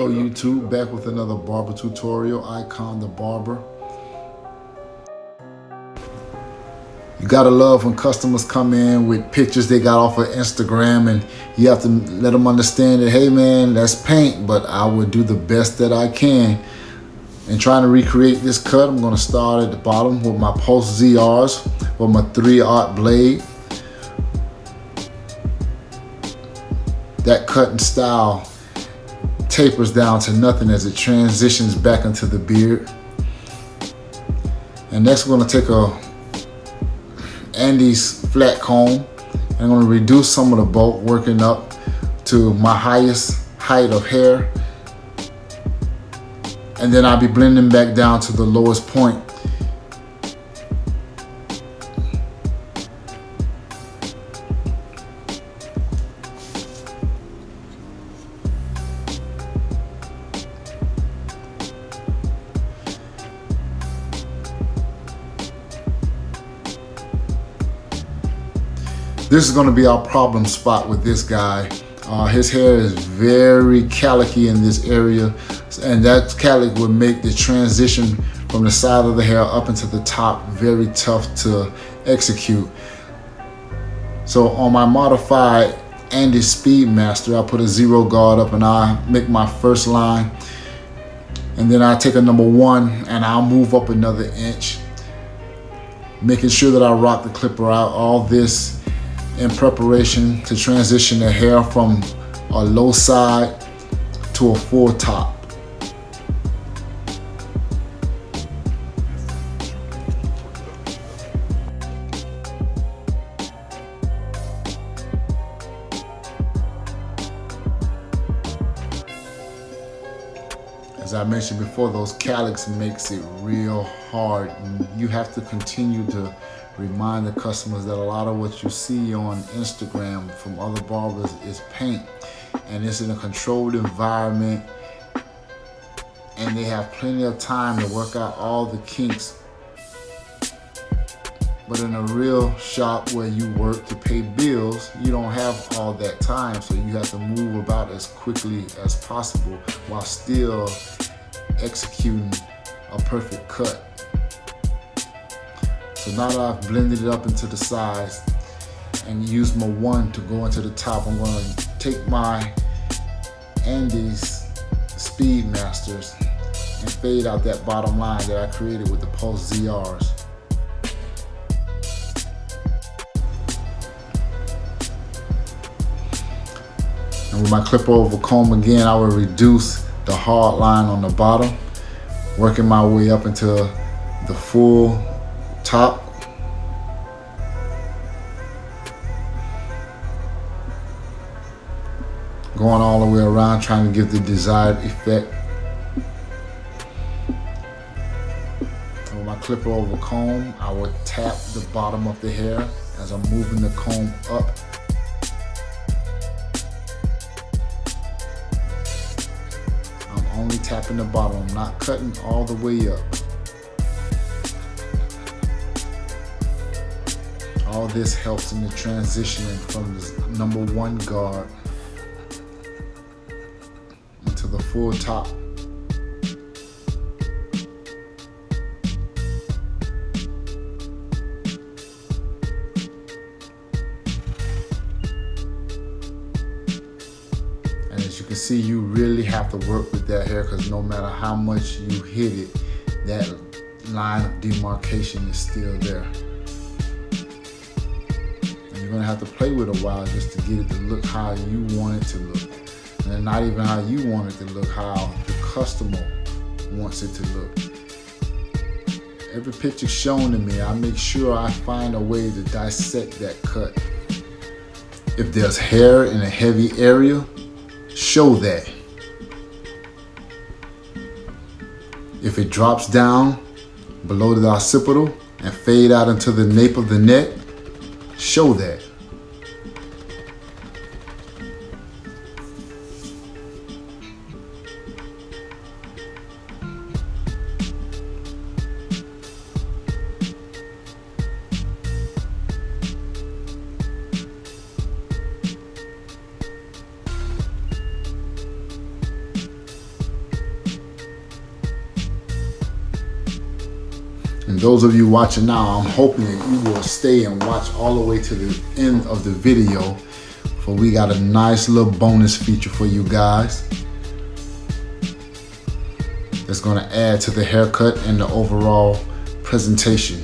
go YouTube, back with another barber tutorial. Icon the Barber. You gotta love when customers come in with pictures they got off of Instagram, and you have to let them understand that, hey man, that's paint, but I would do the best that I can. And trying to recreate this cut, I'm gonna start at the bottom with my Post ZRs with my 3/0 blade. That cut and style tapers down to nothing as it transitions back into the beard. And next we're gonna take a Andy's flat comb, and I'm gonna reduce some of the bulk, working up to my highest height of hair. And then I'll be blending back down to the lowest point. This is going to be our problem spot with this guy. His hair is very calicky in this area, and that calic would make the transition from the side of the hair up into the top very tough to execute. So on my modified Andy Speedmaster, I put a 0 guard up and I make my first line. And then I take a number 1 and I'll move up another inch, making sure that I rock the clipper out. All this in preparation to transition the hair from a low side to a full top. As I mentioned before, those calics makes it real hard, and you have to continue to remind the customers that a lot of what you see on Instagram from other barbers is paint, and it's in a controlled environment, and they have plenty of time to work out all the kinks. But in a real shop where you work to pay bills, you don't have all that time, so you have to move about as quickly as possible while still executing a perfect cut. So now that I've blended it up into the sides and used my 1 to go into the top, I'm going to take my Andy's Speedmasters and fade out that bottom line that I created with the Post ZRs. And with my clipper over comb again, I will reduce the hard line on the bottom, working my way up into the full top. Going all the way around, trying to give the desired effect. And with my clipper over comb, I will tap the bottom of the hair as I'm moving the comb up. I'm only tapping the bottom, I'm not cutting all the way up. All this helps in the transitioning from the number 1 guard into the full top. And as you can see, you really have to work with that hair, because no matter how much you hit it, that line of demarcation is still there. You're gonna have to play with it a while just to get it to look how you want it to look. And not even how you want it to look, how the customer wants it to look. Every picture shown to me, I make sure I find a way to dissect that cut. If there's hair in a heavy area, show that. If it drops down below the occipital and fade out into the nape of the neck, show that. those of you watching now, I'm hoping that you will stay and watch all the way to the end of the video, for we got a nice little bonus feature for you guys that's going to add to the haircut and the overall presentation.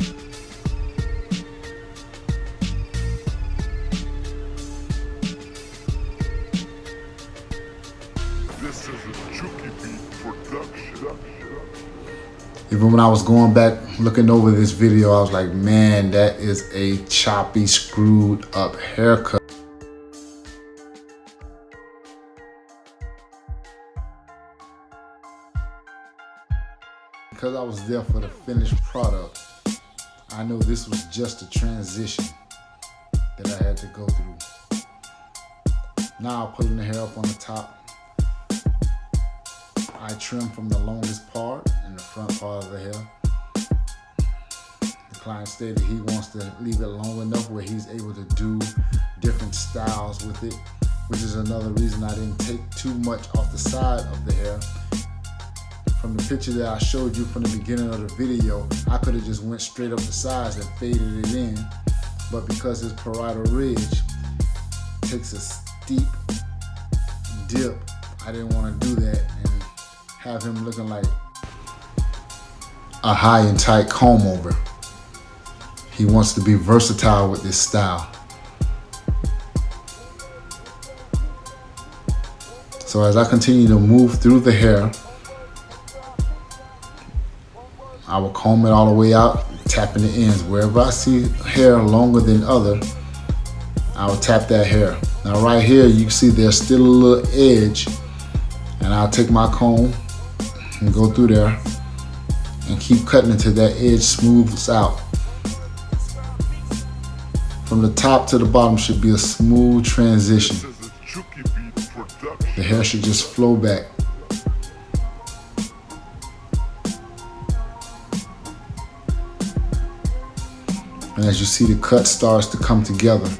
This is a Chucky Beat production. Even when I was going back looking over this video, I was like, man, that is a choppy, screwed up haircut. Because I was there for the finished product, I know this was just a transition that I had to go through. Now I'm putting the hair up on the top. I trim from the longest part and the front part of the hair. The client stated he wants to leave it long enough where he's able to do different styles with it, which is another reason I didn't take too much off the side of the hair. From the picture that I showed you from the beginning of the video, I could have just went straight up the sides and faded it in, but because his parietal ridge takes a steep dip, I didn't want to do that and have him looking like a high and tight comb over. He wants to be versatile with this style. So as I continue to move through the hair, I will comb it all the way out, tapping the ends. Wherever I see hair longer than other, I will tap that hair. Now right here, you can see there's still a little edge, and I'll take my comb and go through there and keep cutting until that edge smooths out. From the top to the bottom should be a smooth transition. The hair should just flow back. And as you see, the cut starts to come together.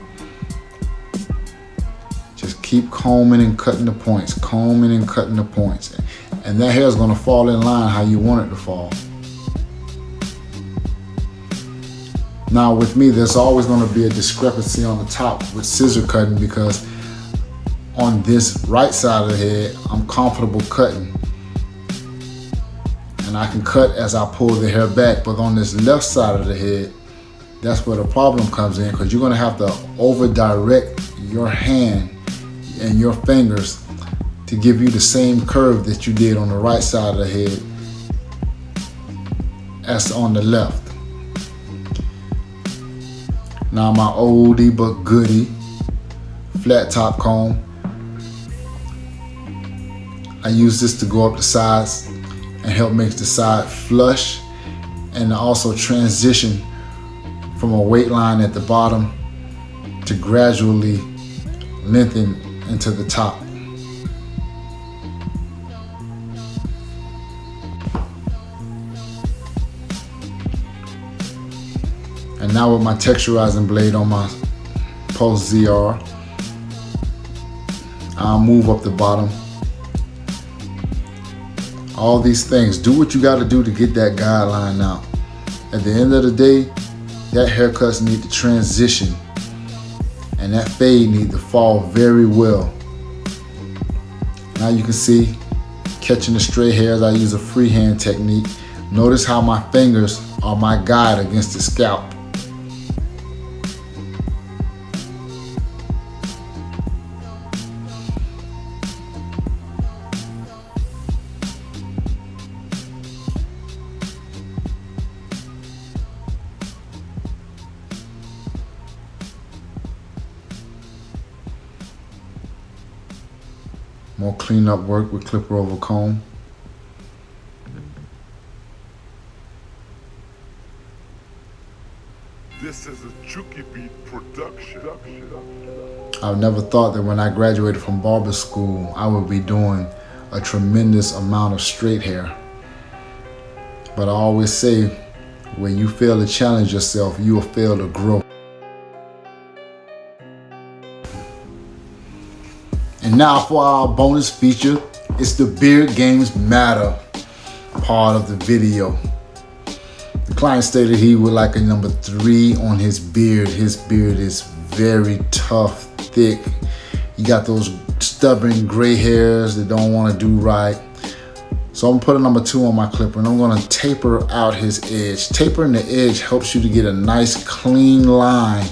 Just keep combing and cutting the points, combing and cutting the points. And that hair is going to fall in line how you want it to fall. Now with me, there's always going to be a discrepancy on the top with scissor cutting, because on this right side of the head, I'm comfortable cutting. And I can cut as I pull the hair back, but on this left side of the head, that's where the problem comes in, because you're going to have to over direct your hand and your fingers to give you the same curve that you did on the right side of the head as on the left. Now my oldie but goodie flat top comb, I use this to go up the sides and help make the side flush, and also transition from a weight line at the bottom to gradually lengthen into the top. And now with my texturizing blade on my Pulse ZR, I'll move up the bottom. All these things, do what you got to do to get that guideline out. At the end of the day, that haircuts need to transition, and that fade need to fall very well. Now you can see, catching the stray hairs, I use a freehand technique. Notice how my fingers are my guide against the scalp. More cleanup work with clipper over comb. This is a Chucky Beat production. I never thought that when I graduated from barber school, I would be doing a tremendous amount of straight hair. But I always say, when you fail to challenge yourself, you will fail to grow. And now for our bonus feature, it's the Beard Games Matter part of the video. The client stated he would like a number 3 on his beard. His beard is very tough, thick. You got those stubborn gray hairs that don't want to do right. So I'm gonna put a number 2 on my clipper, and I'm gonna taper out his edge. Tapering the edge helps you to get a nice clean line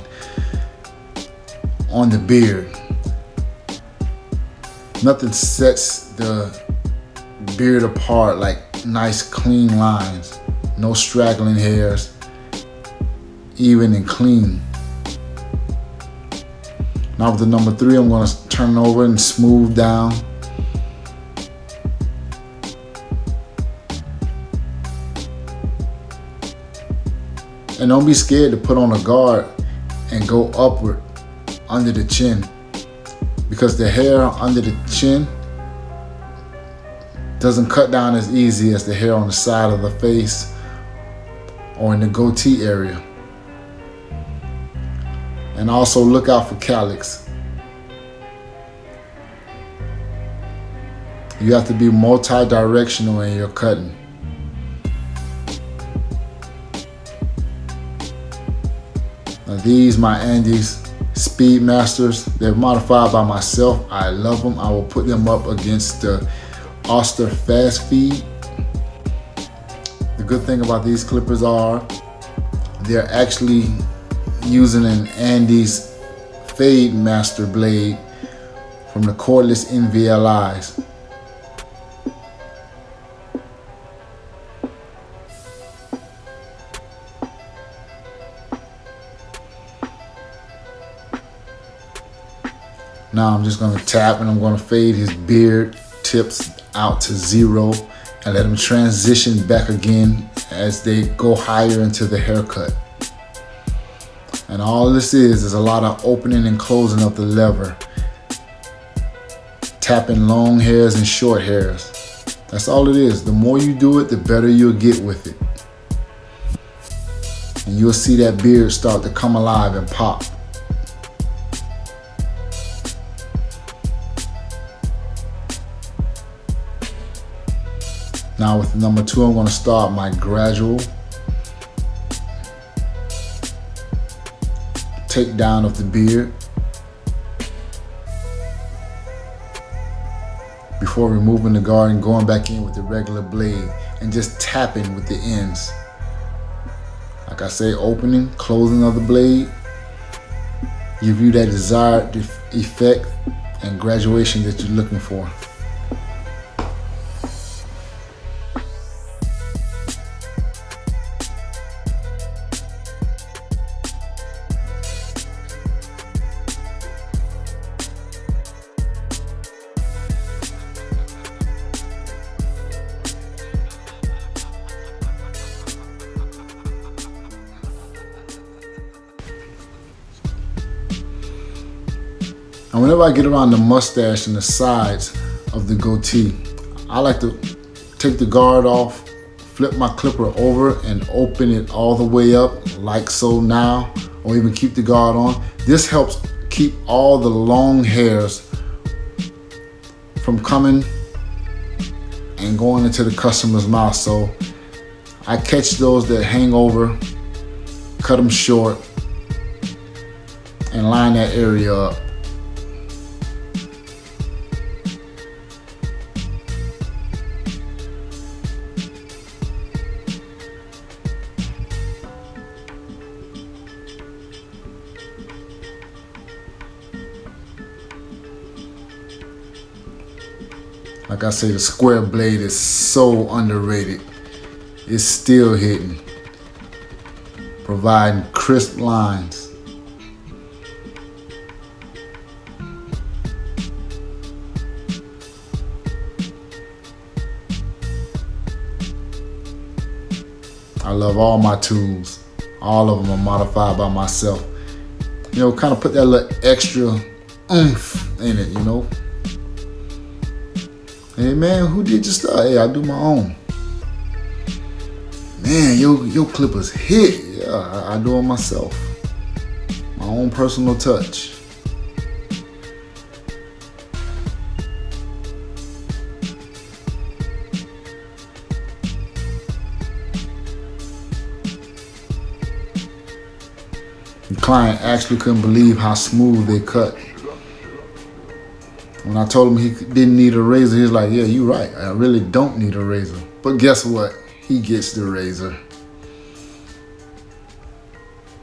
on the beard. Nothing sets the beard apart like nice clean lines. No straggling hairs, even and clean. Now with the number 3, I'm gonna turn it over and smooth down. And don't be scared to put on a guard and go upward under the chin, because the hair under the chin doesn't cut down as easy as the hair on the side of the face or in the goatee area. And also look out for calyx. You have to be multi-directional in your cutting. Now these, my Andes Speedmasters, they're modified by myself. I love them. I will put them up against the Oster Fast Feed. The good thing about these clippers are they're actually using an Andes Fade Master blade from the cordless NVLIs. Now I'm just gonna tap and I'm gonna fade his beard tips out to 0 and let him transition back again as they go higher into the haircut. And all this is a lot of opening and closing of the lever. Tapping long hairs and short hairs. That's all it is. The more you do it, the better you'll get with it. And you'll see that beard start to come alive and pop. Now with number 2, I'm going to start my gradual take down of the beard before removing the guard and going back in with the regular blade and just tapping with the ends. Like I say, opening, closing of the blade, give you that desired effect and graduation that you're looking for. And whenever I get around the mustache and the sides of the goatee, I like to take the guard off, flip my clipper over and open it all the way up like so now, or even keep the guard on. This helps keep all the long hairs from coming and going into the customer's mouth. So I catch those that hang over, cut them short, and line that area up. Like I say, the square blade is so underrated. It's still hitting, providing crisp lines. I love all my tools. All of them are modified by myself. You know, kind of put that little extra oomph in it, you know. Hey man, who did your stuff? Hey, I do my own. Man, your clippers hit. Yeah, I do it myself. My own personal touch. The client actually couldn't believe how smooth they cut. When I told him he didn't need a razor, he was like, yeah, you're right. I really don't need a razor. But guess what? He gets the razor.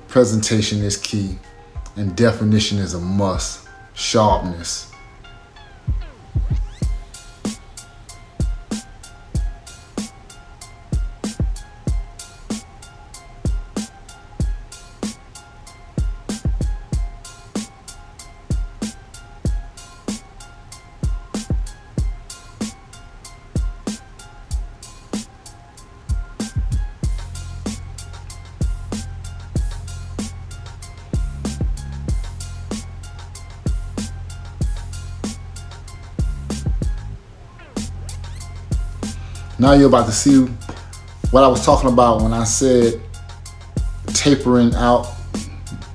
Presentation is key, and definition is a must. Sharpness. Now you're about to see what I was talking about when I said tapering out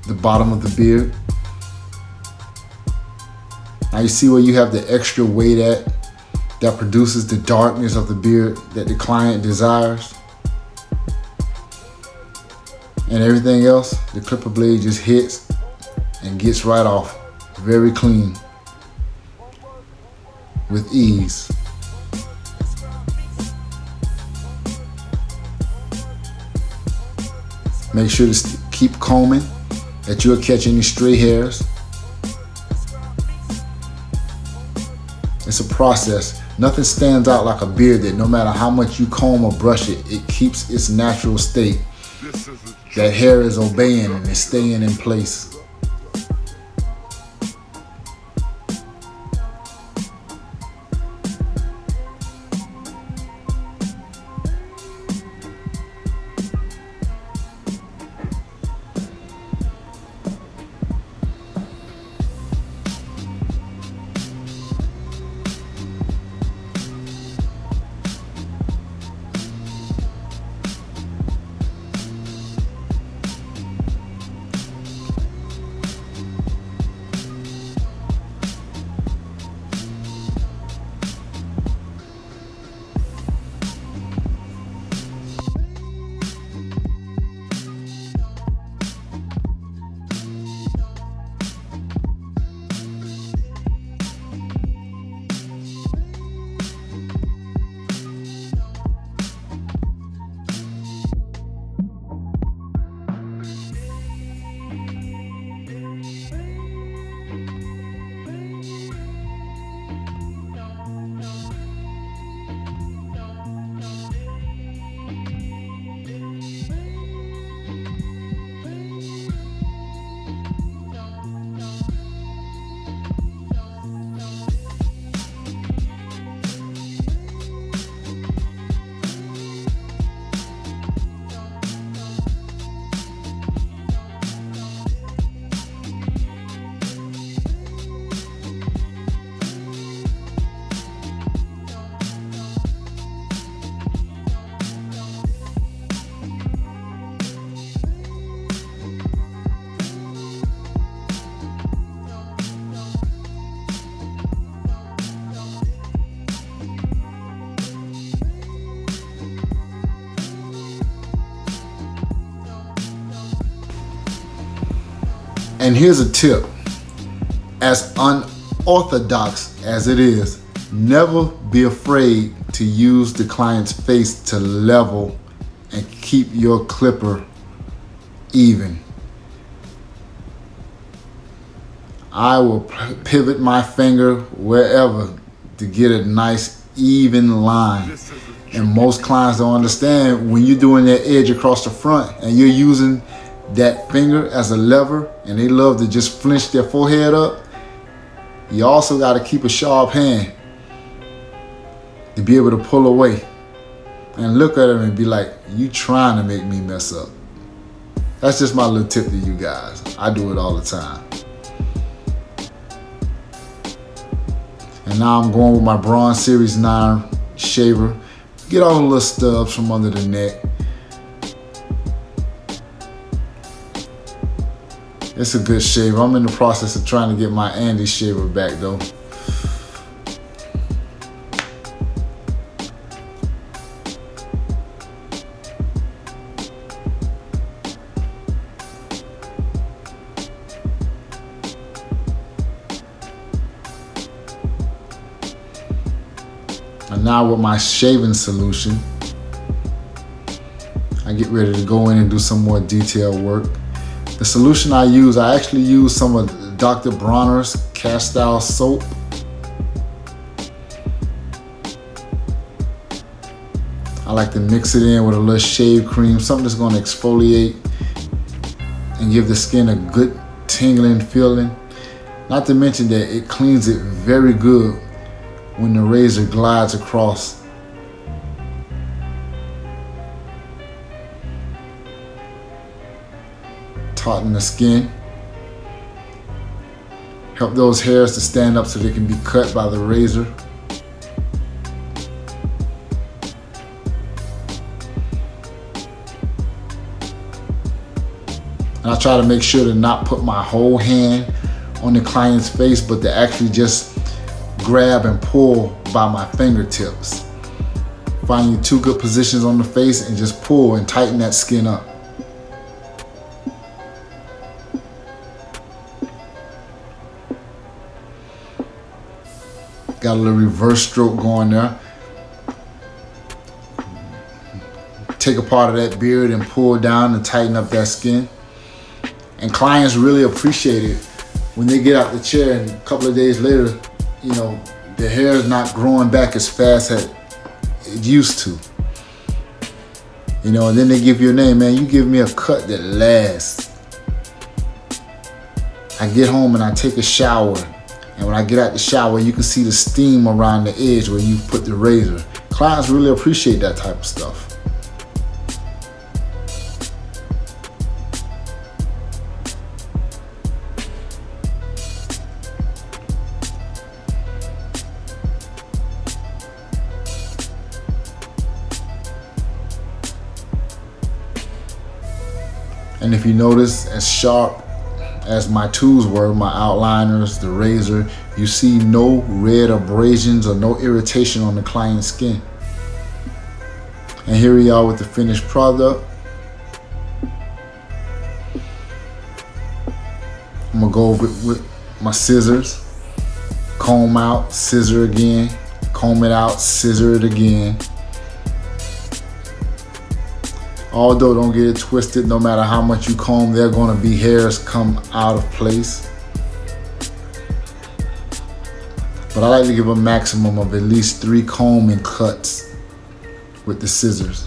the bottom of the beard. Now you see where you have the extra weight at that produces the darkness of the beard that the client desires. And everything else, the clipper blade just hits and gets right off very clean with ease. Make sure to keep combing, that you'll catch any stray hairs. It's a process. Nothing stands out like a beard that no matter how much you comb or brush it, it keeps its natural state. That hair is obeying and is staying in place. And here's a tip. As unorthodox as it is, never be afraid to use the client's face to level and keep your clipper even. I will pivot my finger wherever to get a nice even line. And most clients don't understand when you're doing that edge across the front and you're using that finger as a lever and they love to just flinch their forehead up. You also got to keep a sharp hand to be able to pull away and look at them and be like, you trying to make me mess up. That's just my little tip to you guys. I do it all the time. And now I'm going with my Bronze Series 9 shaver. Get all the little stubs from under the neck. It's a good shaver. I'm in the process of trying to get my Andy shaver back though. And now with my shaving solution, I get ready to go in and do some more detailed work. The solution I actually use some of Dr. Bronner's cast style soap. I like to mix it in with a little shave cream, something that's going to exfoliate and give the skin a good tingling feeling. Not to mention that it cleans it very good when the razor glides across. Tauten the skin. Help those hairs to stand up so they can be cut by the razor. And I try to make sure to not put my whole hand on the client's face, but to actually just grab and pull by my fingertips. Find you 2 good positions on the face and just pull and tighten that skin up. Got a little reverse stroke going there. Take a part of that beard and pull down and tighten up that skin. And clients really appreciate it when they get out the chair and a couple of days later, you know, the hair is not growing back as fast as it used to. You know, and then they give you a name, man, you give me a cut that lasts. I get home and I take a shower. And when I get out the shower, you can see the steam around the edge where you put the razor. Clients really appreciate that type of stuff. And if you notice, as sharp as my tools were, my outliners, the razor, you see no red abrasions or no irritation on the client's skin. And here we are with the finished product. I'm gonna go over it with my scissors. Comb out, scissor again, comb it out, scissor it again. Although don't get it twisted, no matter how much you comb, there are gonna be hairs come out of place. But I like to give a maximum of at least 3 combing cuts with the scissors.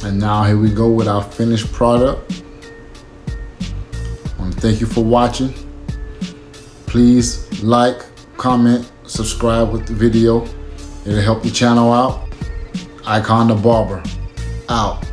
And now here we go with our finished product. I want to thank you for watching. Please like, comment, subscribe with the video. It'll help the channel out. Icon the Barber, out.